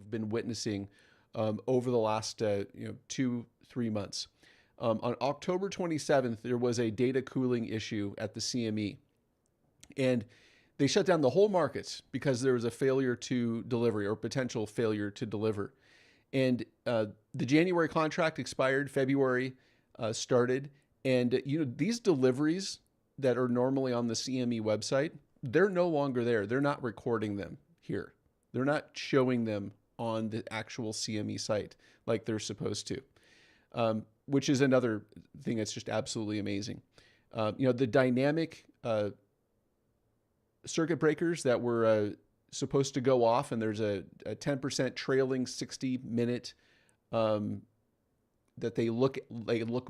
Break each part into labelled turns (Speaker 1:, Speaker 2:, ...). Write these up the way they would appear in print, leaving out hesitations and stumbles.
Speaker 1: we've been witnessing over the last 2-3 months. On October 27th, there was a data cooling issue at the CME, and they shut down the whole markets because there was a failure to delivery or potential failure to deliver. And the January contract expired, February started, and these deliveries that are normally on the CME website, they're no longer there. They're not recording them here. They're not showing them on the actual CME site like they're supposed to, which is another thing that's just absolutely amazing. The dynamic circuit breakers that were supposed to go off, and there's a 10% trailing 60-minute that they look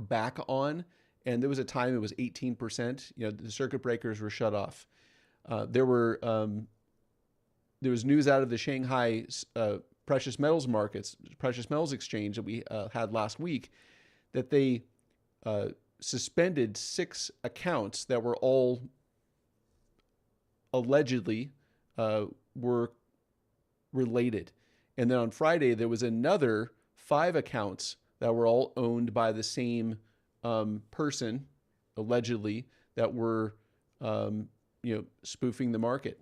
Speaker 1: back on, and there was a time it was 18%. The circuit breakers were shut off. There was news out of the Shanghai precious metals exchange that we had last week that they suspended 6 accounts that were all allegedly were related. And then on Friday, there was another 5 accounts that were all owned by the same person, allegedly, that were spoofing the market.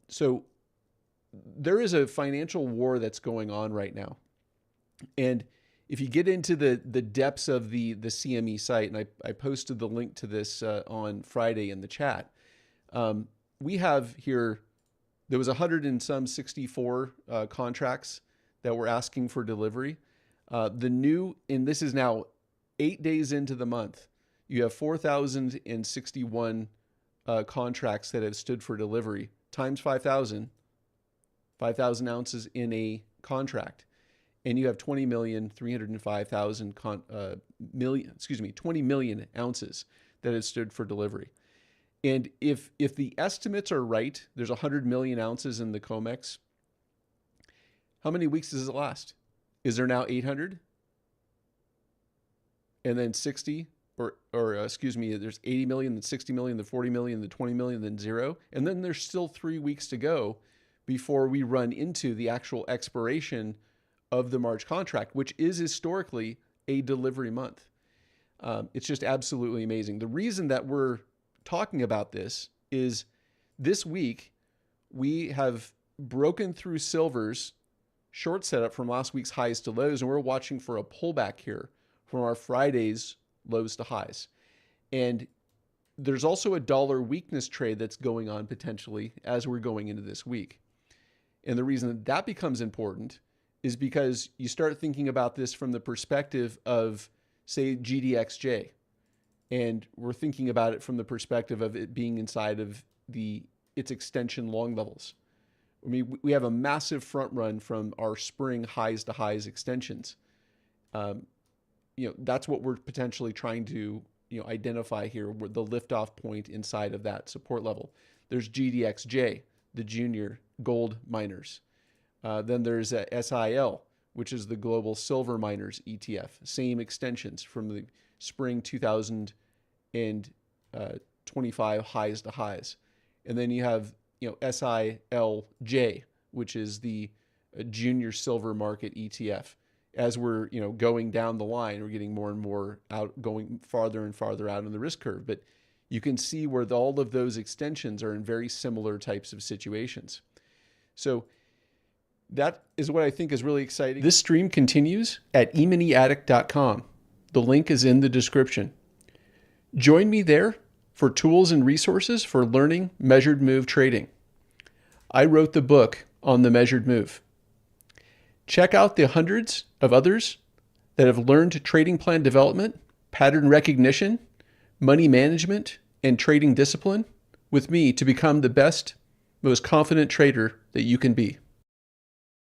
Speaker 1: So there is a financial war that's going on right now. And if you get into the depths of the CME site, and I posted the link to this on Friday in the chat, we have here, there was 164 contracts that were asking for delivery. And this is now 8 days into the month, you have 4,061 contracts that have stood for delivery, times 5,000 ounces in a contract. And you have 20 million ounces that have stood for delivery. And if the estimates are right, there's 100 million ounces in the COMEX. How many weeks does it last? Is there now 800? And then 60, there's 80 million, then 60 million, then 40 million, then 20 million, then 0. And then there's still 3 weeks to go before we run into the actual expiration of the March contract, which is historically a delivery month. It's just absolutely amazing. The reason that we're talking about this is this week we have broken through silver's short setup from last week's highs to lows, and we're watching for a pullback here from our Friday's lows to highs. And there's also a dollar weakness trade that's going on potentially as we're going into this week. And the reason that becomes important is because you start thinking about this from the perspective of, say, GDXJ. And we're thinking about it from the perspective of it being inside of its extension long levels. I mean, we have a massive front run from our spring highs to highs extensions. That's what we're potentially trying to identify here, where the liftoff point inside of that support level. There's GDXJ, the junior gold miners. Then there's SIL, which is the global silver miners ETF. Same extensions from the spring 2025 highs to highs. And then you have SILJ, which is the junior silver market ETF. As we're going down the line, we're getting more and more out, going farther and farther out on the risk curve. But you can see where all of those extensions are in very similar types of situations. So that is what I think is really exciting. This stream continues at eMiniAddict.com. The link is in the description. Join me there for tools and resources for learning measured move trading. I wrote the book on the measured move. Check out the hundreds of others that have learned trading plan development, pattern recognition, money management, and trading discipline with me to become the best, most confident trader that you can be.